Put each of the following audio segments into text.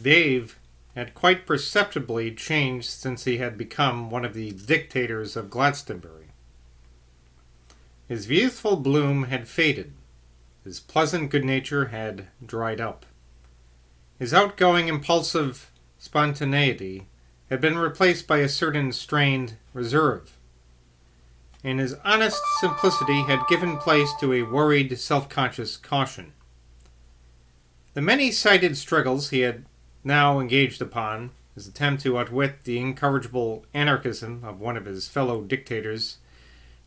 Dave had quite perceptibly changed since he had become one of the dictators of Glastonbury. His youthful bloom had faded. His pleasant good nature had dried up. His outgoing, impulsive spontaneity had been replaced by a certain strained reserve, and his honest simplicity had given place to a worried, self-conscious caution. The many-sided struggles he had now engaged upon, his attempt to outwit the incorrigible anarchism of one of his fellow dictators,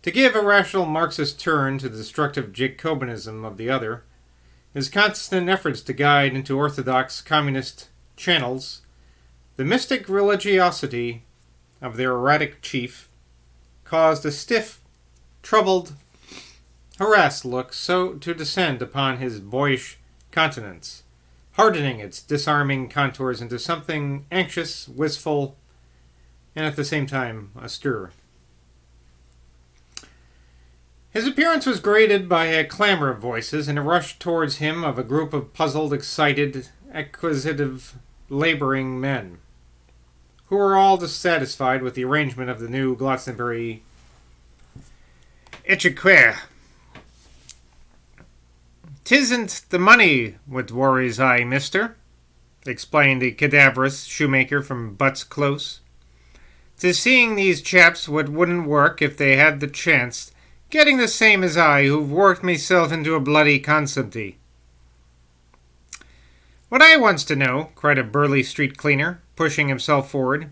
to give a rational Marxist turn to the destructive Jacobinism of the other, his constant efforts to guide into orthodox communist channels, the mystic religiosity of their erratic chief, caused a stiff, troubled, harassed look so to descend upon his boyish countenance, hardening its disarming contours into something anxious, wistful, and at the same time austere. His appearance was greeted by a clamor of voices and a rush towards him of a group of puzzled, excited, acquisitive, laboring men, who were all dissatisfied with the arrangement of the new Glastonbury Echiquere. "'Tisn't the money what worries I, mister," explained the cadaverous shoemaker from Butt's Close. "'Tis seeing these chaps what wouldn't work if they had the chance, getting the same as I, who've worked myself into a bloody consumpty." "What I wants to know," cried a burly street cleaner, pushing himself forward,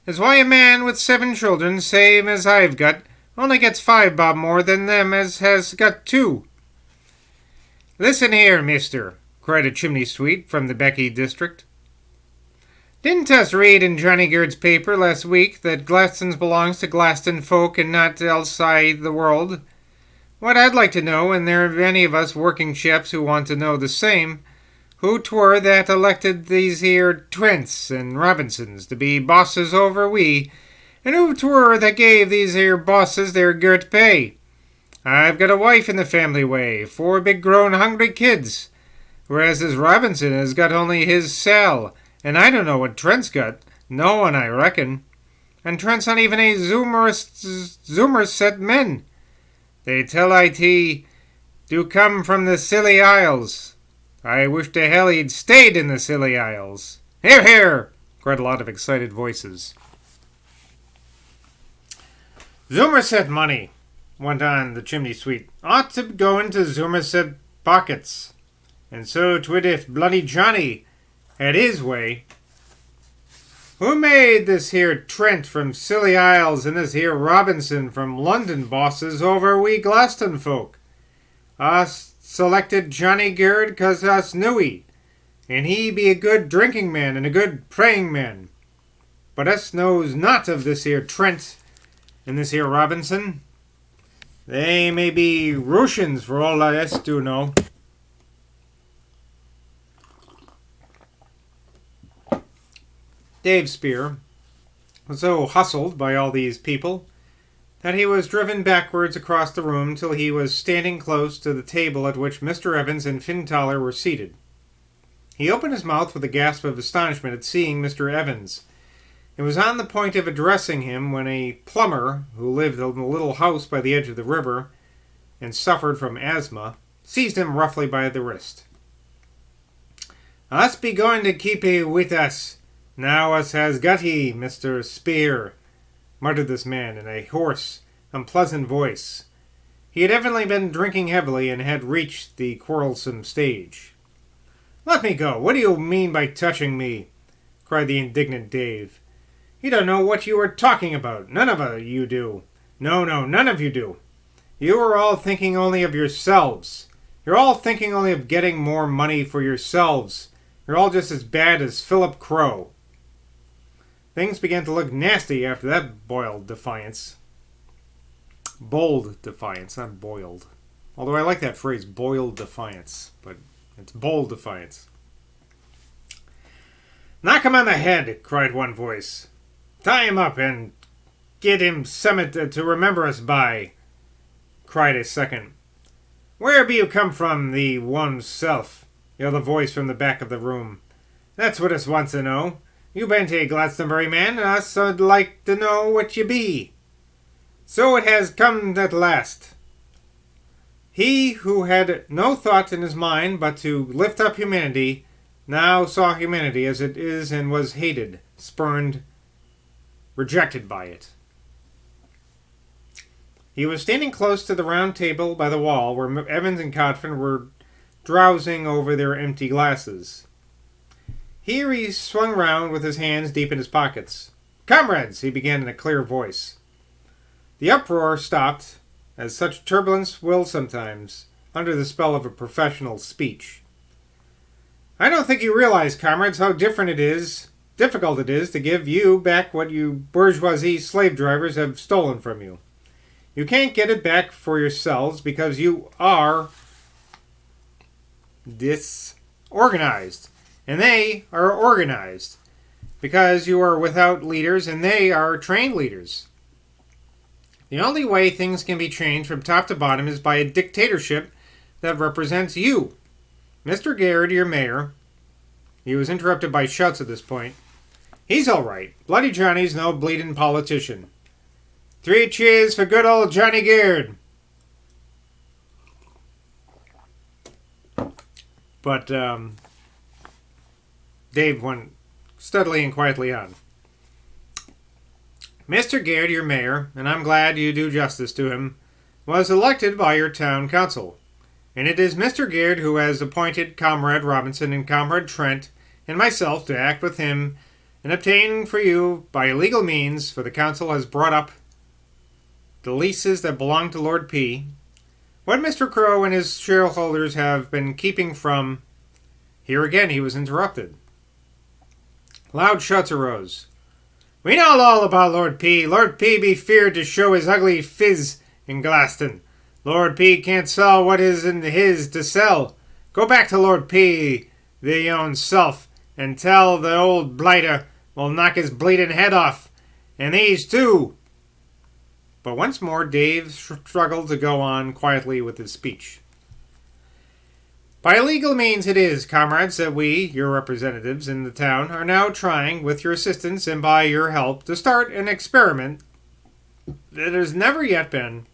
"is why a man with 7 children, same as I've got, only gets 5 bob more than them as has got 2. "Listen here, mister," cried a chimney sweep from the Becky district. "Didn't us read in Johnny Gird's paper last week that Glaston's belongs to Glaston folk and not outside the world? What I'd like to know, and there are any of us working chaps who want to know the same, who 'twere that elected these here Trents and Robinsons to be bosses over we, and who 'twere that gave these here bosses their girt pay. I've got a wife in the family way, 4 big grown hungry kids, whereas this Robinson has got only his Sal, and I don't know what Trent's got. No one, I reckon. And Trent's not even a Zoomer set men. They tell IT do come from the Scilly Isles. I wish to hell he'd stayed in the Scilly Isles. Hear, hear!" cried a lot of excited voices. "Zoomerset money," went on the chimney sweep, "ought to go into Zoomerset pockets. And so 'twould if bloody Johnny had his way. Who made this here Trent from Scilly Isles and this here Robinson from London bosses over we Glaston folk? Us selected Johnny Gird 'cause us knew he, and he be a good drinking man and a good praying man. But us knows not of this here Trent and this here Robinson. They may be Rooshians for all us do know." Dave Spear was so hustled by all these people that he was driven backwards across the room till he was standing close to the table at which Mr. Evans and Fintaler were seated. He opened his mouth with a gasp of astonishment at seeing Mr. Evans, and was on the point of addressing him when a plumber, who lived in a little house by the edge of the river and suffered from asthma, seized him roughly by the wrist. "Us be going to keep 'ee with us, now us has got 'ee, Mr. Spear," muttered this man in a hoarse, unpleasant voice. He had evidently been drinking heavily and had reached the quarrelsome stage. "Let me go! What do you mean by touching me?" cried the indignant Dave. "You don't know what you are talking about. None of you do. No, none of you do. You are all thinking only of yourselves. You're all thinking only of getting more money for yourselves. You're all just as bad as Philip Crow." Things began to look nasty after that boiled defiance. Bold defiance, not boiled. Although I like that phrase, boiled defiance. But it's bold defiance. "Knock him on the head," cried one voice. "Tie him up and get him summit to remember us by," cried a second. "Where be you come from, the one self?" yelled a voice from the back of the room. That's what us wants to know. You ben't a Glastonbury man, and us would like to know what you be. So it has come at last. He who had no thought in his mind but to lift up humanity, now saw humanity as it is and was hated, spurned, rejected by it. He was standing close to the round table by the wall where Evans and Codfin were drowsing over their empty glasses. Here he swung round with his hands deep in his pockets. "Comrades," he began in a clear voice. The uproar stopped, as such turbulence will sometimes, under the spell of a professional speech. "I don't think you realize, comrades, how difficult it is to give you back what you bourgeoisie slave drivers have stolen from you. You can't get it back for yourselves because you are disorganized, and they are organized, because you are without leaders and they are trained leaders. The only way things can be changed from top to bottom is by a dictatorship that represents you. Mr. Garrett, your mayor," he was interrupted by shouts at this point, "he's all right. Bloody Johnny's no bleeding politician. 3 cheers for good old Johnny Garrett." But Dave went steadily and quietly on. "Mr. Garrett, your mayor, and I'm glad you do justice to him, was elected by your town council. And it is Mr. Garrett who has appointed Comrade Robinson and Comrade Trent and myself to act with him and obtain for you by legal means, for the council has brought up the leases that belong to Lord P. What Mr. Crow and his shareholders have been keeping from—" Here again he was interrupted. Loud shouts arose. "We know all about Lord P. Lord P be feared to show his ugly phiz in Glaston. Lord P can't sell what isn't his to sell. Go back to Lord P, the own self, and tell the old blighter will knock his bleeding head off. And these too." But once more Dave struggled to go on quietly with his speech. "By legal means it is, comrades, that we, your representatives in the town, are now trying, with your assistance and by your help, to start an experiment that has never yet been—"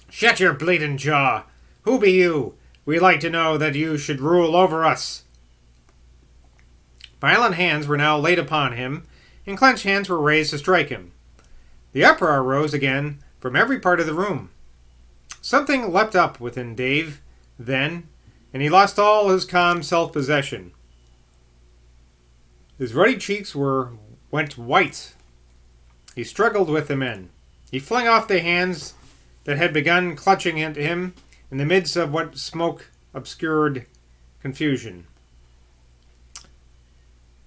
"Shut your bleeding jaw! Who be you? We like to know that you should rule over us." Violent hands were now laid upon him, and clenched hands were raised to strike him. The uproar rose again from every part of the room. Something leapt up within Dave then, and he lost all his calm self-possession. His ruddy cheeks went white. He struggled with the men. He flung off the hands that had begun clutching at him in the midst of what smoke-obscured confusion.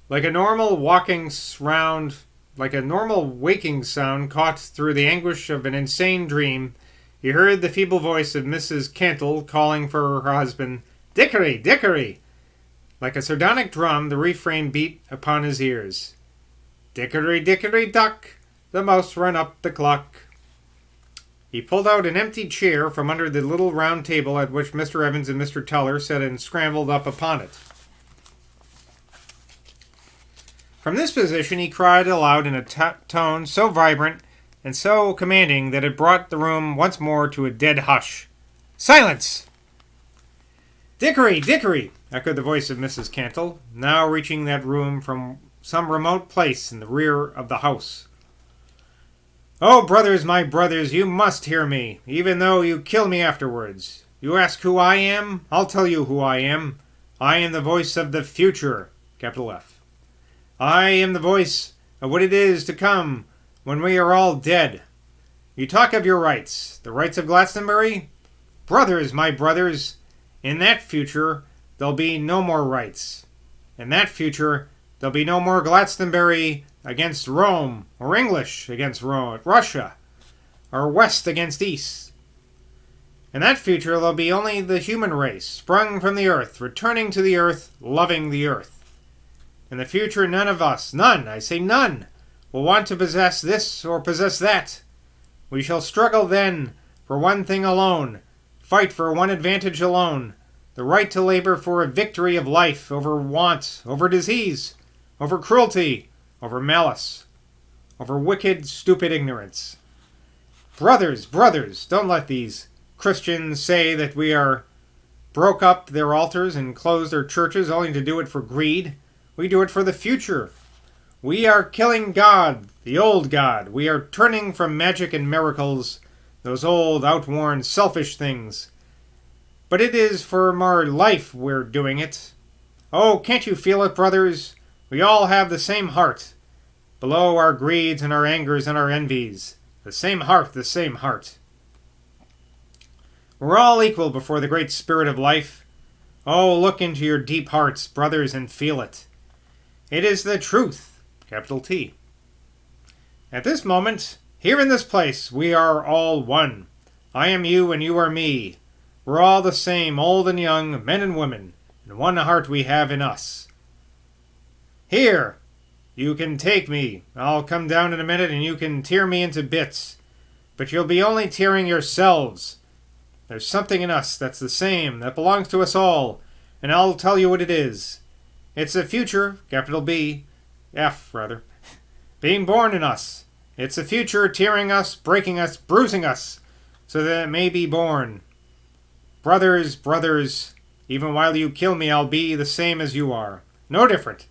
Like a normal waking sound caught through the anguish of an insane dream, he heard the feeble voice of Mrs. Cantle calling for her husband, "Dickory, Dickory!" Like a sardonic drum, the refrain beat upon his ears. "Dickory, dickory, duck, the mouse run up the clock." He pulled out an empty chair from under the little round table at which Mr. Evans and Mr. Teller sat and scrambled up upon it. From this position he cried aloud in a tone so vibrant and so commanding that it brought the room once more to a dead hush. "Silence!" "Dickory, Dickory!" echoed the voice of Mrs. Cantle, now reaching that room from some remote place in the rear of the house. "Oh, brothers, my brothers, you must hear me, even though you kill me afterwards. You ask who I am? I'll tell you who I am. I am the voice of the future, capital F. I am the voice of what it is to come when we are all dead. You talk of your rights, the rights of Glastonbury? Brothers, my brothers, in that future there'll be no more rights. In that future there'll be no more Glastonbury against Rome, or English against Russia, or West against East. In that future there'll be only the human race, sprung from the earth, returning to the earth, loving the earth. In the future none of us, none, I say none, will want to possess this or possess that. We shall struggle then for one thing alone, fight for one advantage alone, the right to labor for a victory of life over want, over disease, over cruelty, over malice, over wicked, stupid ignorance. Brothers, brothers, don't let these Christians say that we are broke up their altars and closed their churches only to do it for greed. We do it for the future. We are killing God, the old God. We are turning from magic and miracles, those old, outworn, selfish things. But it is for more life we're doing it. Oh, can't you feel it, brothers? We all have the same heart. Below our greeds and our angers and our envies. The same heart, the same heart. We're all equal before the great spirit of life. Oh, look into your deep hearts, brothers, and feel it. It is the truth, capital T. At this moment, here in this place, we are all one. I am you and you are me. We're all the same, old and young, men and women, and one heart we have in us. Here, you can take me. I'll come down in a minute and you can tear me into bits. But you'll be only tearing yourselves. There's something in us that's the same, that belongs to us all, and I'll tell you what it is. It's a future, capital B, F rather, being born in us. It's a future tearing us, breaking us, bruising us, so that it may be born. Brothers, brothers, even while you kill me, I'll be the same as you are. No different.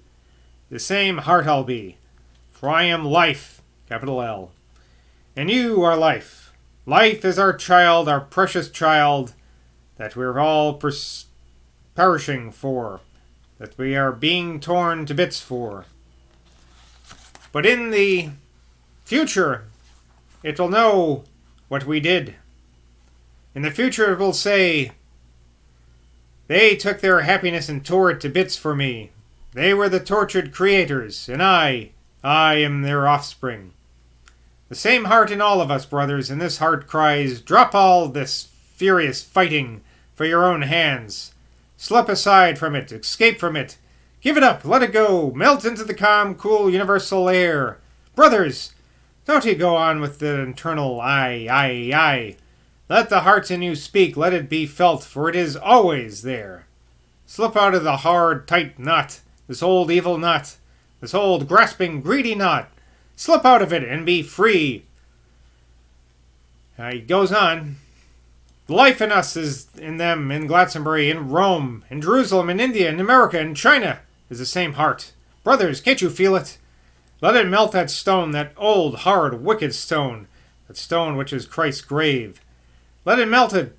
The same heart I'll be. For I am life, capital L. And you are life. Life is our child, our precious child, that we're all perishing for, that we are being torn to bits for. But in the future, it will know what we did. In the future, it will say, they took their happiness and tore it to bits for me. They were the tortured creators, and I am their offspring. The same heart in all of us, brothers, and this heart cries, drop all this furious fighting for your own hands. Slip aside from it, escape from it. Give it up, let it go, melt into the calm, cool, universal air. Brothers, don't you go on with the internal I. Let the heart in you speak, let it be felt, for it is always there. Slip out of the hard, tight knot, this old evil knot, this old grasping, greedy knot. Slip out of it and be free. He goes on. The life in us is in them, in Glastonbury, in Rome, in Jerusalem, in India, in America, in China, is the same heart. Brothers, can't you feel it? Let it melt that stone, that old, hard, wicked stone, that stone which is Christ's grave. Let it melt it,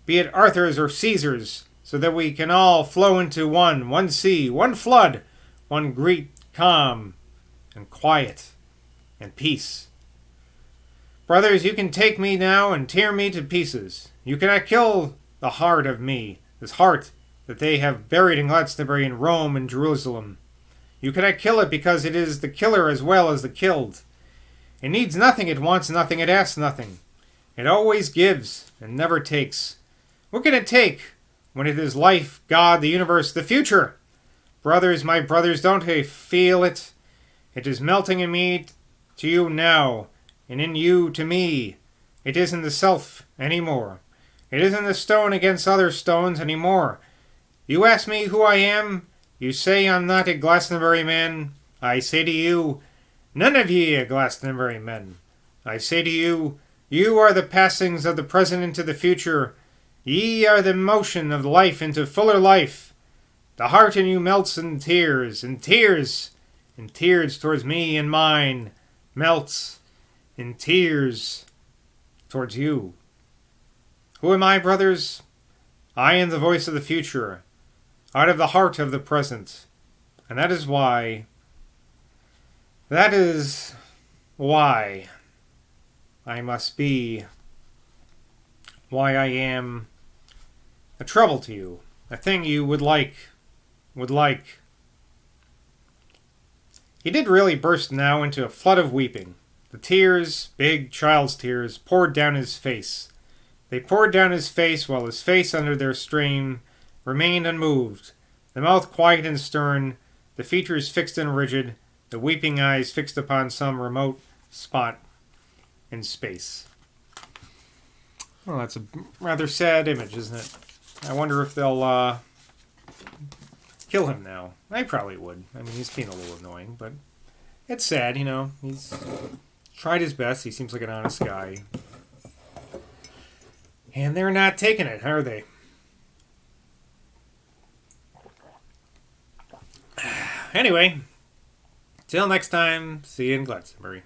be it Arthur's or Caesar's, so that we can all flow into one sea, one flood, one great calm and quiet and peace. Brothers, you can take me now and tear me to pieces. You cannot kill the heart of me, this heart that they have buried in Glastonbury, in Rome, and Jerusalem. You cannot kill it because it is the killer as well as the killed. It needs nothing, it wants nothing, it asks nothing. It always gives and never takes. What can it take when it is life, God, the universe, the future? Brothers, my brothers, don't you feel it? It is melting in me to you now, and in you to me. It isn't the self anymore. It isn't the stone against other stones anymore. You ask me who I am? You say I'm not a Glastonbury man. I say to you, none of ye are Glastonbury men. I say to you, you are the passings of the present into the future. Ye are the motion of life into fuller life. The heart in you melts in tears, and tears towards me and mine, melts in tears towards you. Who am I, brothers? I am the voice of the future, out of the heart of the present. And that is why I must be, why I am a trouble to you, a thing you would like. He did really burst now into a flood of weeping. The tears, big child's tears, poured down his face. They poured down his face while his face under their strain remained unmoved, the mouth quiet and stern, the features fixed and rigid, the weeping eyes fixed upon some remote spot in space. Well, that's a rather sad image, isn't it? I wonder if they'll kill him now. I probably would. I mean, he's being a little annoying, but it's sad, you know. He's tried his best. He seems like an honest guy. And they're not taking it, are they? Anyway, till next time, see you in Glastonbury.